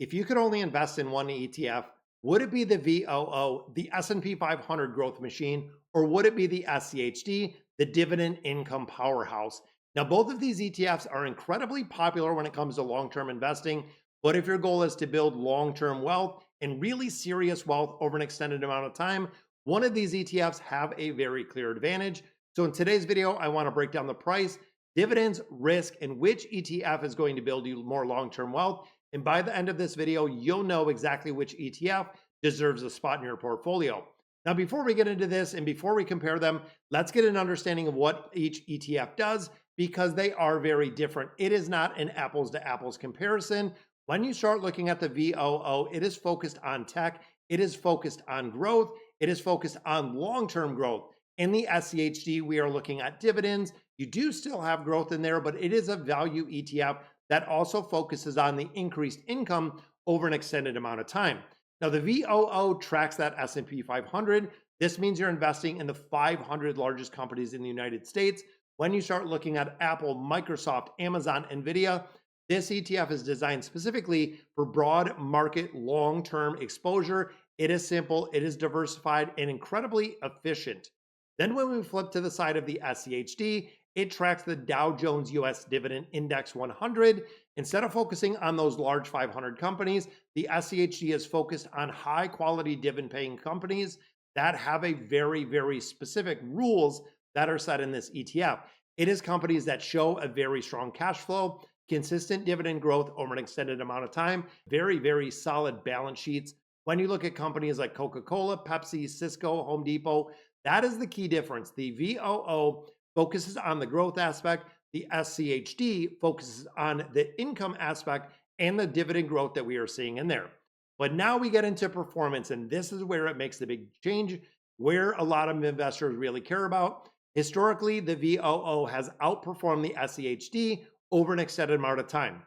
If you could only invest in one ETF, would it be the VOO, the S&P 500 growth machine, or would it be the SCHD, the dividend income powerhouse? Now, both of these ETFs are incredibly popular when it comes to long-term investing, but if your goal is to build long-term wealth and really serious wealth over an extended amount of time, one of these ETFs have a very clear advantage. So in today's video, I want to break down the price, dividends, risk, and which ETF is going to build you more long-term wealth. And by the end of this video, you'll know exactly which ETF deserves a spot in your portfolio. Now, before we get into this and before we compare them, let's get an understanding of what each ETF does because they are very different. It is not an apples to apples comparison. When you start looking at the VOO, it is focused on tech, it is focused on growth, it is focused on long-term growth. In the SCHD, we are looking at dividends. You do still have growth in there, but it is a value ETF that also focuses on the increased income over an extended amount of time. Now, the VOO tracks that S&P 500. This means you're investing in the 500 largest companies in the United States. When you start looking at Apple, Microsoft, Amazon, Nvidia, this ETF is designed specifically for broad market long-term exposure. It is simple, it is diversified, and incredibly efficient. Then when we flip to the side of the SCHD, it tracks the Dow Jones US Dividend Index 100. Instead of focusing on those large 500 companies, the SCHD is focused on high quality dividend paying companies that have a very, very specific rules that are set in this ETF. It is companies that show a very strong cash flow, consistent dividend growth over an extended amount of time, very, very solid balance sheets. When you look at companies like Coca-Cola, Pepsi, Cisco, Home Depot, that is the key difference. The VOO focuses on the growth aspect. The SCHD focuses on the income aspect and the dividend growth that we are seeing in there. But now we get into performance, and this is where it makes the big change, where a lot of investors really care about. Historically, the VOO has outperformed the SCHD over an extended amount of time.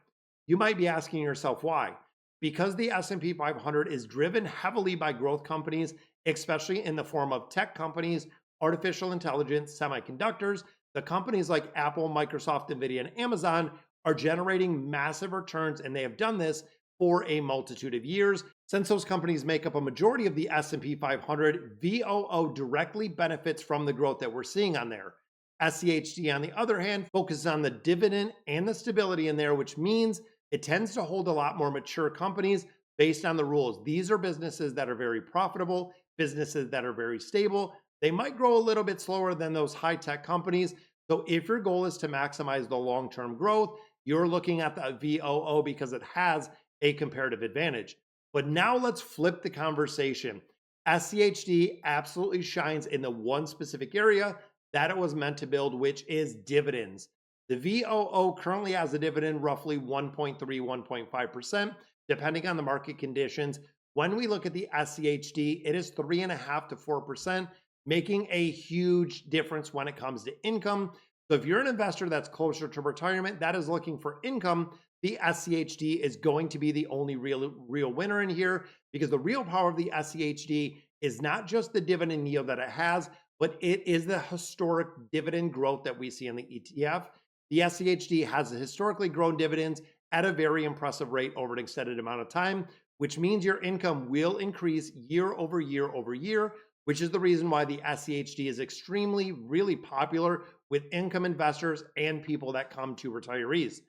You might be asking yourself why. Because the S&P 500 is driven heavily by growth companies, especially in the form of tech companies, artificial intelligence, semiconductors, the companies like Apple, Microsoft, Nvidia, and Amazon are generating massive returns, and they have done this for a multitude of years. Since those companies make up a majority of the S&P 500, VOO directly benefits from the growth that we're seeing on there. SCHD, on the other hand, focuses on the dividend and the stability in there, which means it tends to hold a lot more mature companies based on the rules. These are businesses that are very profitable, businesses that are very stable. They might grow a little bit slower than those high-tech companies. So if your goal is to maximize the long-term growth, you're looking at the VOO because it has a comparative advantage. But now let's flip the conversation. SCHD absolutely shines in the one specific area that it was meant to build, which is dividends. The VOO currently has a dividend roughly 1.3, 1.5%, depending on the market conditions. When we look at the SCHD, it is 3.5 to 4%, making a huge difference when it comes to income. So if you're an investor that's closer to retirement that is looking for income, the SCHD is going to be the only real winner in here, because the real power of the SCHD is not just the dividend yield that it has, but it is the historic dividend growth that we see in the ETF. The SCHD has historically grown dividends at a very impressive rate over an extended amount of time, which means your income will increase year over year over year, which is the reason why the SCHD is extremely, really popular with income investors and people that come to retirees.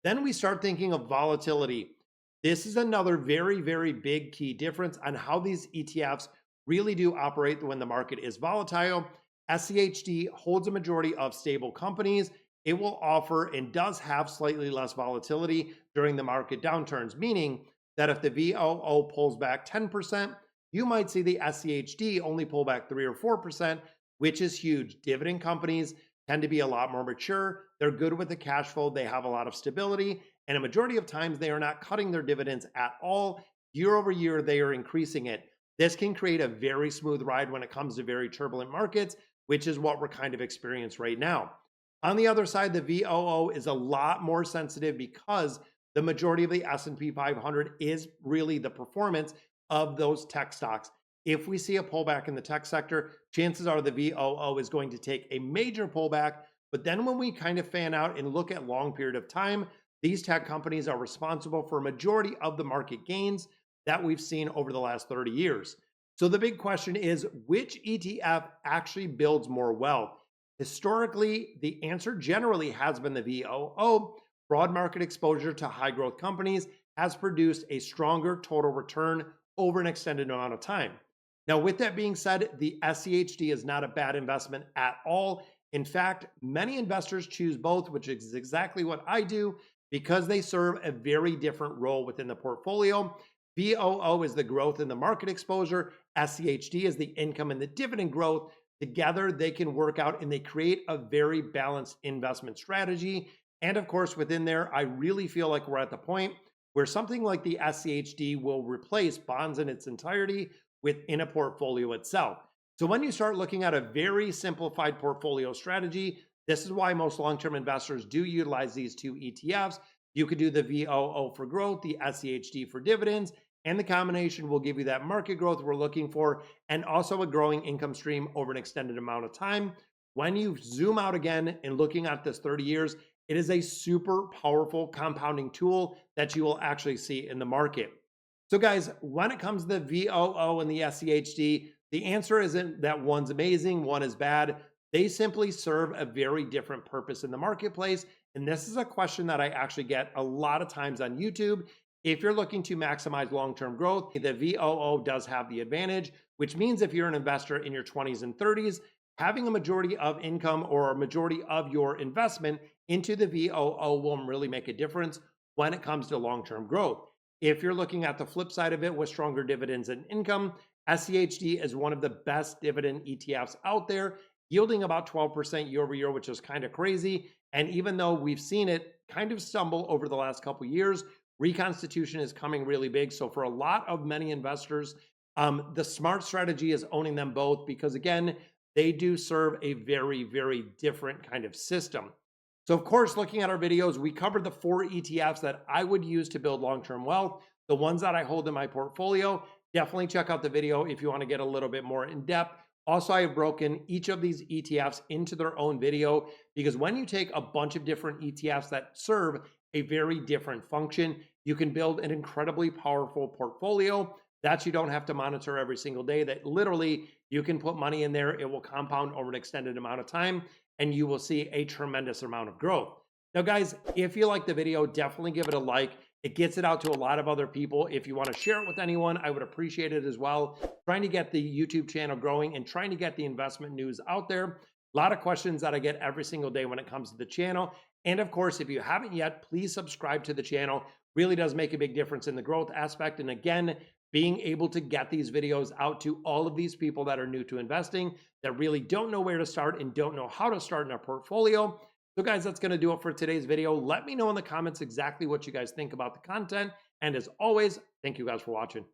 Then we start thinking of volatility. This is another very, very big key difference on how these ETFs really do operate when the market is volatile. SCHD holds a majority of stable companies. It will offer and does have slightly less volatility during the market downturns, meaning that if the VOO pulls back 10%, you might see the SCHD only pull back 3 or 4%, which is huge. Dividend companies tend to be a lot more mature. They're good with the cash flow. They have a lot of stability. And a majority of times they are not cutting their dividends at all. Year over year, they are increasing it. This can create a very smooth ride when it comes to very turbulent markets, which is what we're kind of experiencing right now. On the other side, the VOO is a lot more sensitive because the majority of the S&P 500 is really the performance of those tech stocks. If we see a pullback in the tech sector, chances are the VOO is going to take a major pullback. But then when we kind of fan out and look at long period of time, these tech companies are responsible for a majority of the market gains that we've seen over the last 30 years. So the big question is, which ETF actually builds more wealth? Historically, the answer generally has been the VOO. Broad market exposure to high growth companies has produced a stronger total return over an extended amount of time. Now, with that being said, the SCHD is not a bad investment at all. In fact, many investors choose both, which is exactly what I do because they serve a very different role within the portfolio. VOO is the growth in the market exposure, SCHD is the income and the dividend growth. Together, they can work out and they create a very balanced investment strategy. And of course, within there, I really feel like we're at the point where something like the SCHD will replace bonds in its entirety within a portfolio itself. So when you start looking at a very simplified portfolio strategy, this is why most long-term investors do utilize these two ETFs. You could do the VOO for growth, the SCHD for dividends, and the combination will give you that market growth we're looking for and also a growing income stream over an extended amount of time. When you zoom out again and looking at this 30 years, it is a super powerful compounding tool that you will actually see in the market. So guys, when it comes to the VOO and the SCHD, the answer isn't that one's amazing, one is bad. They simply serve a very different purpose in the marketplace. And this is a question that I actually get a lot of times on YouTube. If you're looking to maximize long-term growth, the VOO does have the advantage, which means if you're an investor in your 20s and 30s, having a majority of income or a majority of your investment into the VOO will really make a difference when it comes to long-term growth. If you're looking at the flip side of it with stronger dividends and income, SCHD is one of the best dividend ETFs out there, yielding about 12% year over year, which is kind of crazy. And even though we've seen it kind of stumble over the last couple of years, reconstitution is coming really big. So for a lot of many investors, the smart strategy is owning them both because again, they do serve a very, very different kind of system. So of course, looking at our videos, we covered the 4 ETFs that I would use to build long-term wealth, the ones that I hold in my portfolio. Definitely check out the video if you want to get a little bit more in depth. Also, I have broken each of these ETFs into their own video because when you take a bunch of different ETFs that serve a very different function, you can build an incredibly powerful portfolio that you don't have to monitor every single day, that literally you can put money in there, it will compound over an extended amount of time, and you will see a tremendous amount of growth. Now, guys, if you like the video, definitely give it a like. It gets it out to a lot of other people. If you want to share it with anyone, I would appreciate it as well. Trying to get the YouTube channel growing and trying to get the investment news out there. A lot of questions that I get every single day when it comes to the channel. And of course, if you haven't yet, please subscribe to the channel. Really does make a big difference in the growth aspect. And again, being able to get these videos out to all of these people that are new to investing, that really don't know where to start and don't know how to start in a portfolio. So guys, that's going to do it for today's video. Let me know in the comments exactly what you guys think about the content. And as always, thank you guys for watching.